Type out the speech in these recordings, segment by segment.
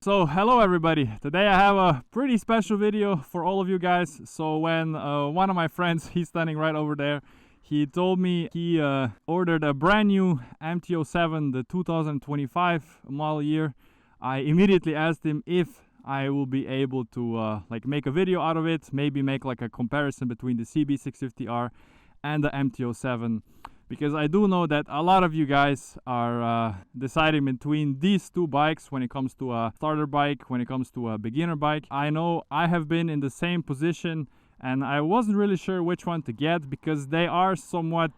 So hello everybody, today I have a pretty special video for all of you guys. So when one of my friends, he's standing right over there, he told me he ordered a brand new MT-07, the 2025 model year. I immediately asked him if I will be able to like make a video out of it, maybe make like a comparison between the CB650R and the MT-07. Because I do know that a lot of you guys are deciding between these two bikes when it comes to a starter bike, when it comes to a beginner bike. I know I have been in the same position and I wasn't really sure which one to get because they are somewhat,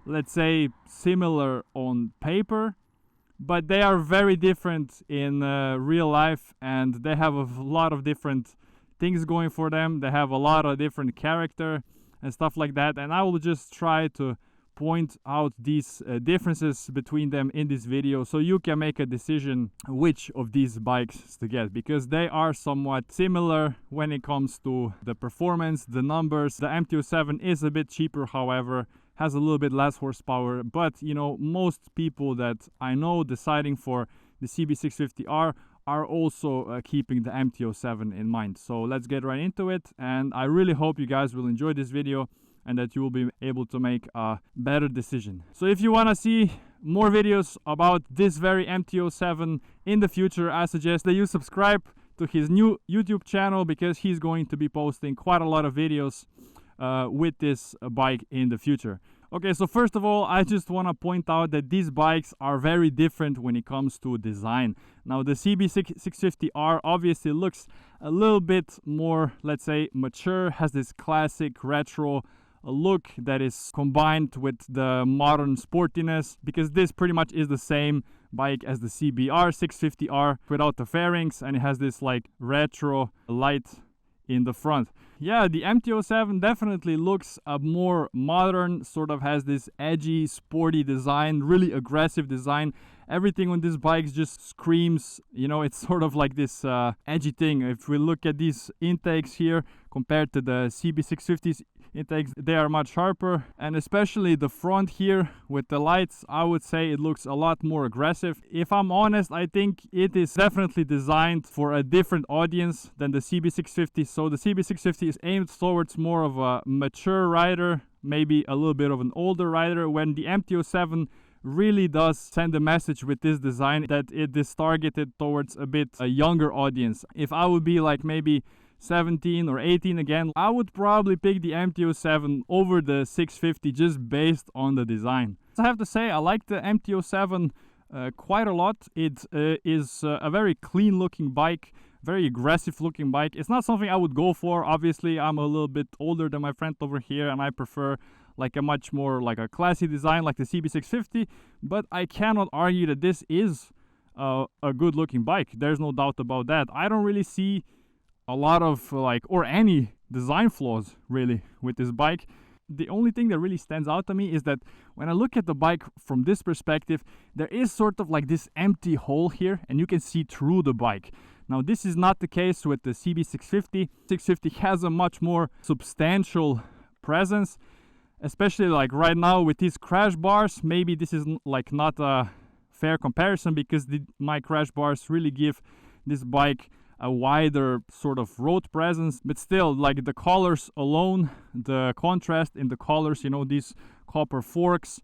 let's say, similar on paper, but they are very different in real life, and they have a lot of different things going for them. They have a lot of different character and stuff like that, and I will just try to point out these differences between them in this video so you can make a decision which of these bikes to get, because they are somewhat similar when it comes to the performance, the numbers. The MT-07 is a bit cheaper, however, has a little bit less horsepower, but you know, most people that I know deciding for the CB650R are also keeping the MT-07 in mind. So let's get right into it, and I really hope you guys will enjoy this video and that you will be able to make a better decision. So if you want to see more videos about this very MT-07 in the future, I suggest that you subscribe to his new YouTube channel, because he's going to be posting quite a lot of videos with this bike in the future. Okay, so first of all, I just want to point out that these bikes are very different when it comes to design. Now, the CB650R obviously looks a little bit more, let's say, mature, has this classic retro look that is combined with the modern sportiness, because this pretty much is the same bike as the CBR650R without the fairings, and it has this like retro light in the front. Yeah, the MT-07 definitely looks more modern, sort of has this edgy, sporty design, really aggressive design. Everything on this bike just screams, you know, it's sort of like this edgy thing. If we look at these intakes here compared to the CB650's intakes, they are much sharper, and especially the front here with the lights, I would say it looks a lot more aggressive. If I'm honest, I think it is definitely designed for a different audience than the CB650. So the CB650 is aimed towards more of a mature rider, maybe a little bit of an older rider, when the MT-07 really does send a message with this design that it is targeted towards a bit a younger audience. If I would be like maybe 17 or 18 again, I would probably pick the MT-07 over the 650 just based on the design. I have to say, I like the MT-07 quite a lot. It is a very clean looking bike, very aggressive looking bike. It's not something I would go for. Obviously, I'm a little bit older than my friend over here, and I prefer like a much more like a classy design like the CB650, but I cannot argue that this is a good looking bike. There's no doubt about that. I don't really see a lot of like, or any design flaws really with this bike. The only thing that really stands out to me is that when I look at the bike from this perspective, there is sort of like this empty hole here, and you can see through the bike. Now, this is not the case with the CB650. 650 has a much more substantial presence, especially like right now with these crash bars. Maybe this is like not a fair comparison, because my crash bars really give this bike a wider sort of road presence, but still, like the colors alone, the contrast in the colors, you know, these copper forks,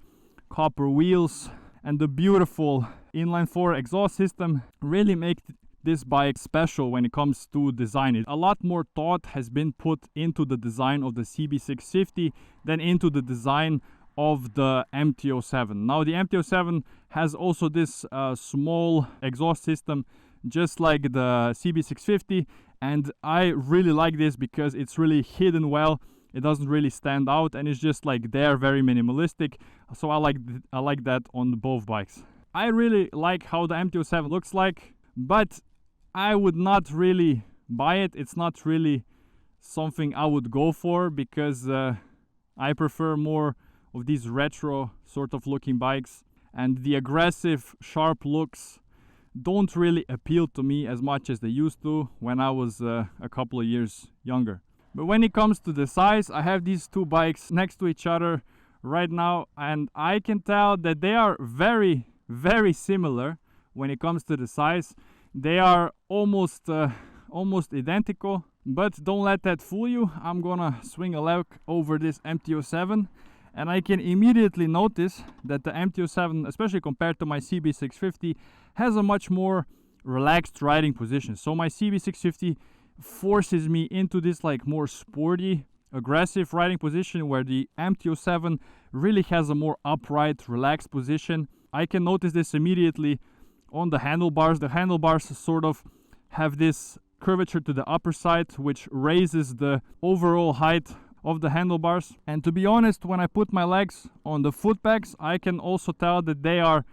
copper wheels, and the beautiful inline 4 exhaust system really make this bike special when it comes to design. A lot more thought has been put into the design of the CB650 than into the design of the MT-07. Now, the MT-07 has also this small exhaust system, just like the CB650, and I really like this because it's really hidden well. It doesn't really stand out, and it's just like they're very minimalistic. So I like that on both bikes. I really like how the MT-07 looks like, but I would not really buy it. It's not really something I would go for, because I prefer more of these retro sort of looking bikes, and the aggressive sharp looks don't really appeal to me as much as they used to when I was a couple of years younger. But when it comes to the size, I have these two bikes next to each other right now, and I can tell that they are very, very similar when it comes to the size. They are almost identical, but don't let that fool you. I'm gonna swing a leg over this MT-07, and I can immediately notice that the MT-07, especially compared to my CB650, has a much more relaxed riding position. So my CB650 forces me into this like more sporty, aggressive riding position, where the MT-07 really has a more upright, relaxed position. I can notice this immediately on the handlebars. The handlebars sort of have this curvature to the upper side, which raises the overall height of the handlebars. And to be honest, when I put my legs on the foot pegs, I can also tell that they are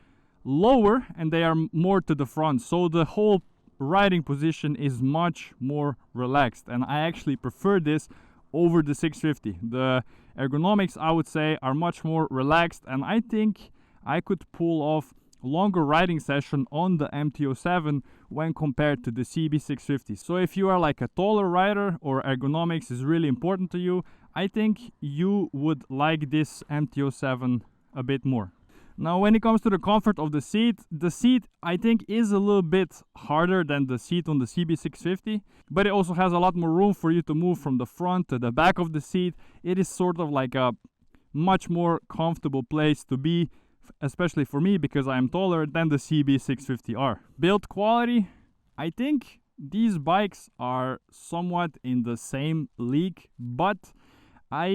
lower and they are more to the front. So the whole riding position is much more relaxed, and I actually prefer this over the 650. The ergonomics, I would say, are much more relaxed, and I think I could pull off longer riding session on the MT-07 when compared to the CB650. So if you are like a taller rider or ergonomics is really important to you, I think you would like this MT-07 a bit more. Now when it comes to the comfort of the seat I think is a little bit harder than the seat on the CB650, but it also has a lot more room for you to move from the front to the back of the seat. It is sort of like a much more comfortable place to be, especially for me because I am taller, than the CB650R. Build quality, I think these bikes are somewhat in the same league, but I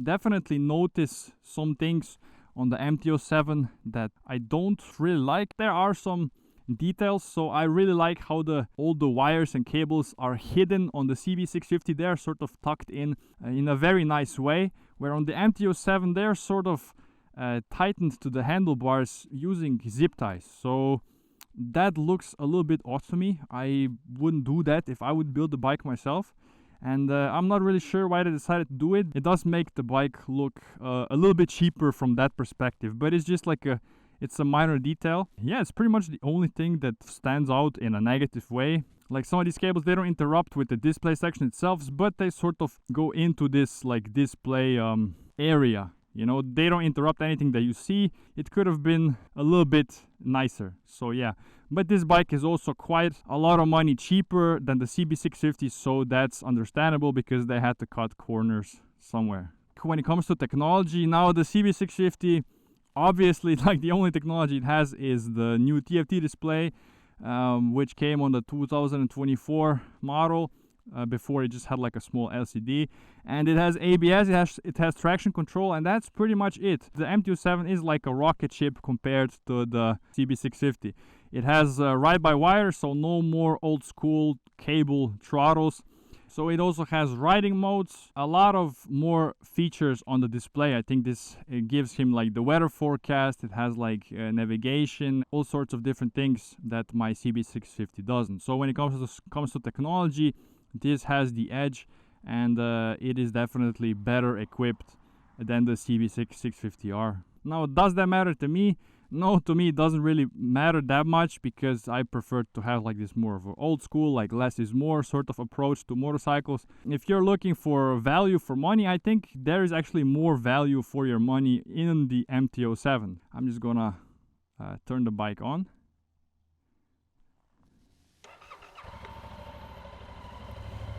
definitely notice some things on the MT-07 that I don't really like. There are some details, so I really like how all the wires and cables are hidden on the CB650. They're sort of tucked in a very nice way, where on the MT-07 they're sort of tightened to the handlebars using zip ties. So that looks a little bit odd to me. I wouldn't do that if I would build the bike myself, and I'm not really sure why they decided to do it. It does make the bike look a little bit cheaper from that perspective, but it's just like it's a minor detail. Yeah, it's pretty much the only thing that stands out in a negative way. Like some of these cables, they don't interrupt with the display section itself, but they sort of go into this like display area. You know, they don't interrupt anything that you see. It could have been a little bit nicer. So yeah, but this bike is also quite a lot of money cheaper than the CB650, so that's understandable because they had to cut corners somewhere. When it comes to technology, now the CB650, obviously, like the only technology it has is the new TFT display, which came on the 2024 model. Before it just had like a small LCD, and it has ABS, it has traction control, and that's pretty much it. The MT-07 is like a rocket ship compared to the CB650. It has ride-by-wire, so no more old school cable throttles. So it also has riding modes, a lot of more features on the display. I think it gives him like the weather forecast, it has like navigation, all sorts of different things that my CB650 doesn't. So when it comes to technology, this has the edge, and it is definitely better equipped than the CB650R. Now, does that matter to me? No, to me it doesn't really matter that much, because I prefer to have like this more of an old school, like less is more sort of approach to motorcycles. If you're looking for value for money, I think there is actually more value for your money in the MT-07. I'm just gonna turn the bike on.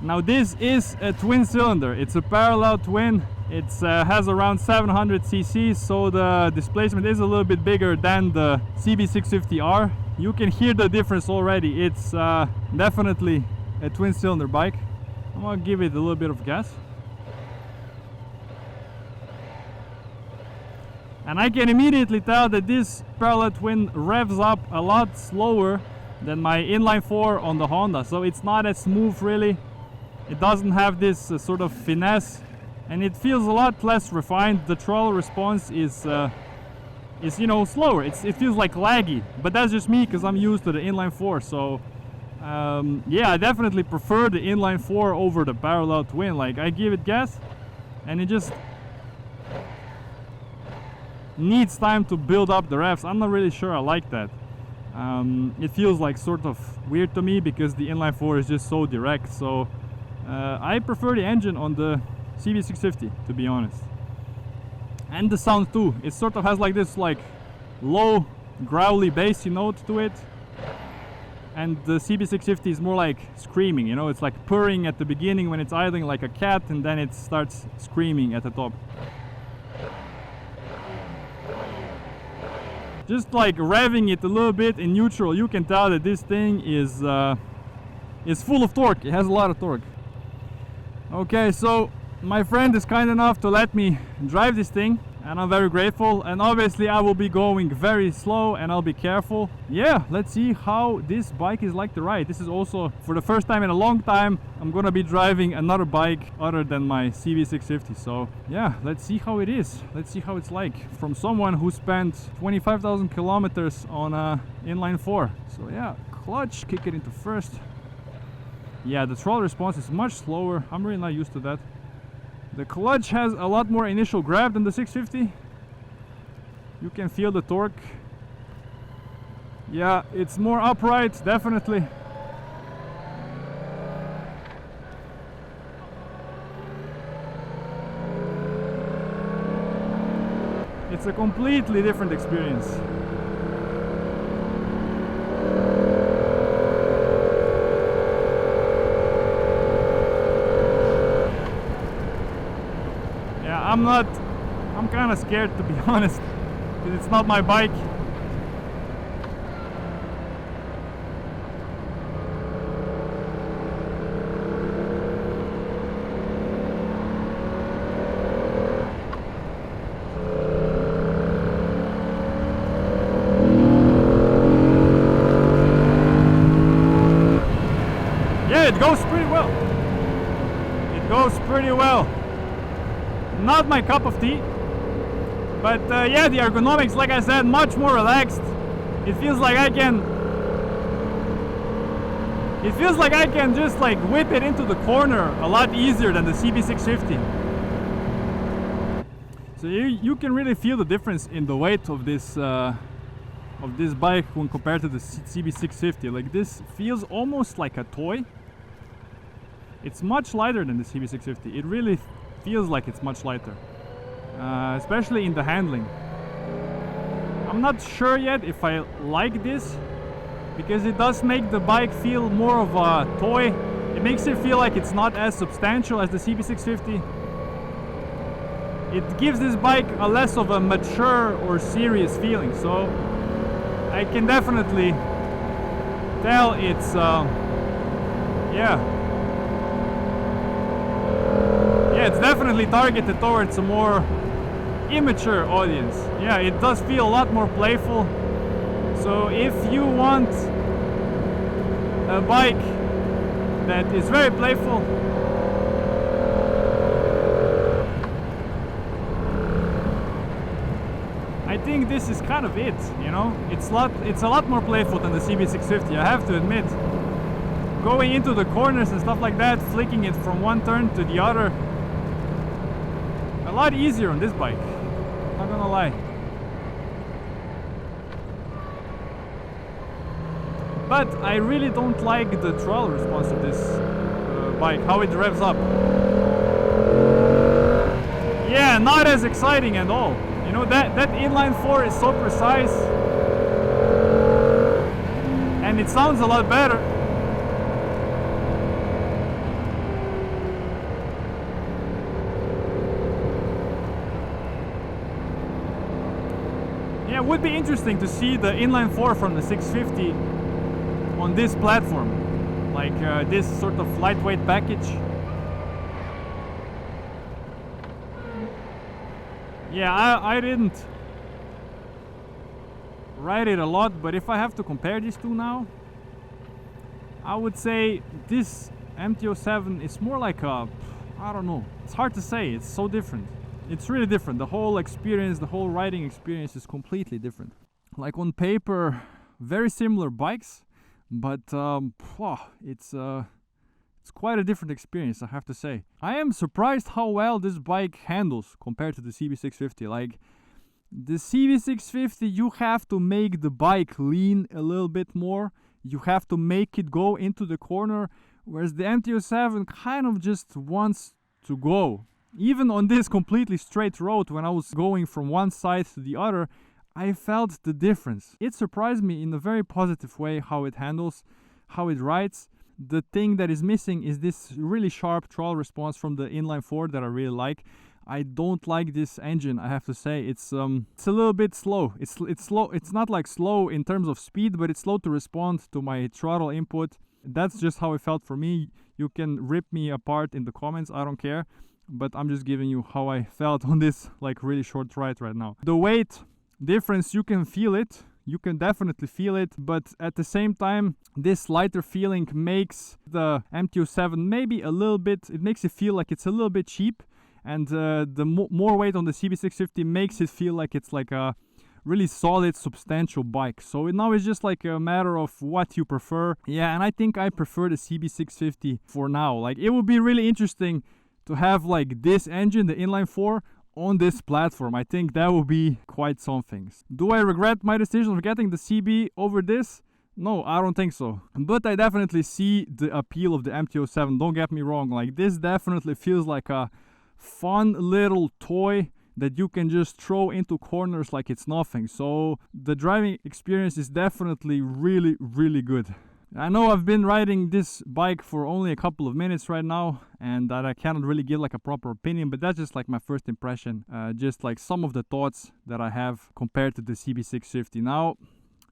Now this is a twin cylinder, it's a parallel twin. It has around 700 cc, so the displacement is a little bit bigger than the CB650R. You can hear the difference already. It's definitely a twin cylinder bike. I'm gonna give it a little bit of gas. And I can immediately tell that this parallel twin revs up a lot slower than my inline 4 on the Honda, so it's not as smooth really. It doesn't have this sort of finesse, and it feels a lot less refined. The throttle response is you know, slower. It feels like laggy, but that's just me because I'm used to the inline 4. So yeah, I definitely prefer the inline 4 over the parallel twin. Like, I give it gas and it just needs time to build up the revs. I'm not really sure I like that. It feels like sort of weird to me because the inline 4 is just so direct. So I prefer the engine on the CB650, to be honest. And the sound too. It sort of has like this like low growly bassy note to it. and the CB650 is more like screaming, you know, it's like purring at the beginning when it's idling like a cat, and then it starts screaming at the top. Just like revving it a little bit in neutral, you can tell that this thing is full of torque. It has a lot of torque. Okay, so my friend is kind enough to let me drive this thing, and I'm very grateful. And obviously I will be going very slow and I'll be careful. Yeah, let's see how this bike is like to ride. This is also, for the first time in a long time, I'm gonna be driving another bike other than my CB650. So yeah, let's see how it is. Let's see how it's like from someone who spent 25,000 kilometers on a inline 4. So yeah, clutch, kick it into first. Yeah, the throttle response is much slower. I'm really not used to that. The clutch has a lot more initial grab than the 650. You can feel the torque. Yeah, it's more upright, definitely. It's a completely different experience. I'm kind of scared, to be honest, because it's not my bike. Yeah, it goes pretty well. It goes pretty well. Not my cup of tea, but yeah, the ergonomics, like I said, much more relaxed. It feels like I can just like whip it into the corner a lot easier than the CB650. So you can really feel the difference in the weight of this bike when compared to the CB650. Like, this feels almost like a toy. It's much lighter than the CB650. It really feels like it's much lighter, especially in the handling. I'm not sure yet if I like this, because it does make the bike feel more of a toy. It makes it feel like it's not as substantial as the CB650. It gives this bike a less of a mature or serious feeling, so I can definitely tell it's it's definitely targeted towards a more immature audience. Yeah, it does feel a lot more playful. So if you want a bike that is very playful, I think this is kind of it, you know? It's a lot more playful than the CB650, I have to admit. Going into the corners and stuff like that, flicking it from one turn to the other, a lot easier on this bike, not gonna lie. But I really don't like the throttle response of this bike, how it revs up. Yeah, not as exciting at all. You know, that inline 4 is so precise, and it sounds a lot better. Yeah, it would be interesting to see the inline 4 from the 650 on this platform, like this sort of lightweight package. Yeah, I didn't ride it a lot, but if I have to compare these two now, I would say this MT-07 is more like a, I don't know, it's hard to say, it's so different. It's really different. The whole experience, the whole riding experience is completely different. Like on paper, very similar bikes, but it's quite a different experience, I have to say. I am surprised how well this bike handles compared to the CB650. Like, the CB650, you have to make the bike lean a little bit more. You have to make it go into the corner, whereas the MT-07 kind of just wants to go. Even on this completely straight road, when I was going from one side to the other, I felt the difference. It surprised me in a very positive way how it handles. how it rides. The thing that is missing is this really sharp throttle response from the inline-4 that I really like. I don't like this engine, I have to say. It's a little bit slow. It's slow. It's not like slow in terms of speed, but it's slow to respond to my throttle input. That's just how it felt for me. You can rip me apart in the comments, I don't care. But I'm just giving you how I felt on this like really short ride right now. The weight difference, you can feel it. You can definitely feel it, but at the same time, this lighter feeling makes the MT-07 maybe a little bit, it makes it feel like it's a little bit cheap, and the more weight on the CB650 makes it feel like it's like a really solid, substantial bike. So now it's just like a matter of what you prefer. Yeah, and I think I prefer the CB650 for now. Like, it would be really interesting to have like this engine, the inline-4, on this platform. I think that will be quite something. Do I regret my decision of getting the CB over this? No, I don't think so. But I definitely see the appeal of the MT-07. Don't get me wrong. Like, this definitely feels like a fun little toy that you can just throw into corners like it's nothing. So the driving experience is definitely really, really good. I know I've been riding this bike for only a couple of minutes right now, and that I cannot really give like a proper opinion, but that's just like my first impression, just like some of the thoughts that I have compared to the CB650. Now,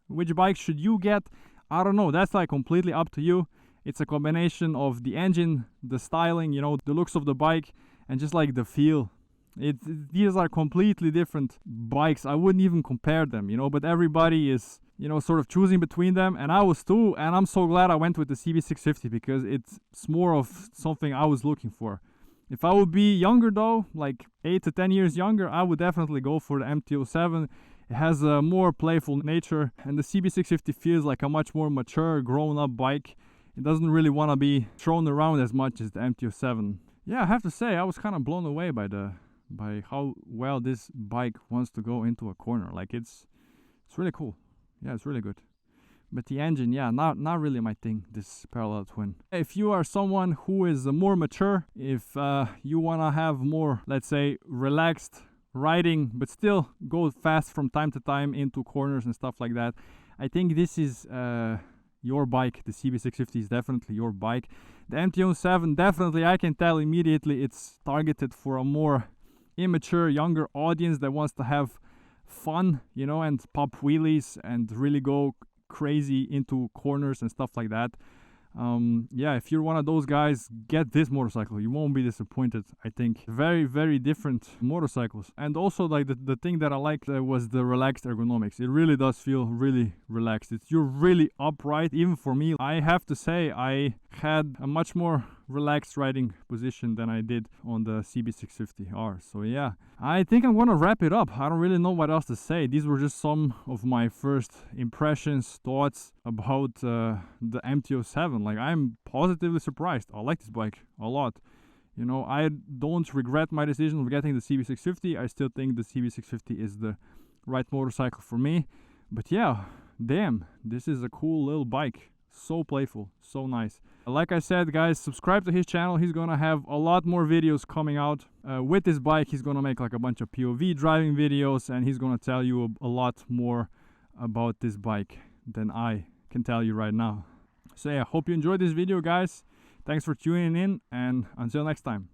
which bike should you get? I don't know, that's like completely up to you. It's a combination of the engine, the styling, you know, the looks of the bike, and just like the feel. These are completely different bikes. I wouldn't even compare them, you know, but everybody is, you know, sort of choosing between them, and I was too, and I'm so glad I went with the CB650 because it's more of something I was looking for. If I would be younger though, like 8 to 10 years younger, I would definitely go for the MT-07. It has a more playful nature, and the CB650 feels like a much more mature, grown-up bike. It doesn't really want to be thrown around as much as the MT-07. Yeah, I have to say, I was kind of blown away by how well this bike wants to go into a corner. Like, it's really cool. Yeah, it's really good. But the engine, yeah, not really my thing, this parallel twin. If you are someone who is more mature, if you want to have more, let's say, relaxed riding, but still go fast from time to time into corners and stuff like that, I think this is your bike. The CB650 is definitely your bike. The MT-07, definitely, I can tell immediately it's targeted for a more immature, younger audience that wants to have fun, you know, and pop wheelies and really go crazy into corners and stuff like that. Yeah, if you're one of those guys, get this motorcycle. You won't be disappointed, I think. Very, very different motorcycles. And also, like, the thing that I liked was the relaxed ergonomics. It really does feel really relaxed. You're really upright. Even for me, I have to say, I had a much more relaxed riding position than I did on the CB650R. So yeah, I think I'm gonna wrap it up. I don't really know what else to say. These were just some of my first impressions, thoughts about the MT-07. Like, I'm positively surprised. I like this bike a lot. You know, I don't regret my decision of getting the CB650. I still think the CB650 is the right motorcycle for me. But yeah, damn, this is a cool little bike. So playful, so nice. Like I said, guys, subscribe to his channel. He's gonna have a lot more videos coming out with this bike. He's gonna make like a bunch of POV driving videos, and he's gonna tell you a lot more about this bike than I can tell you right now. So yeah, hope you enjoyed this video, guys. Thanks for tuning in, and until next time.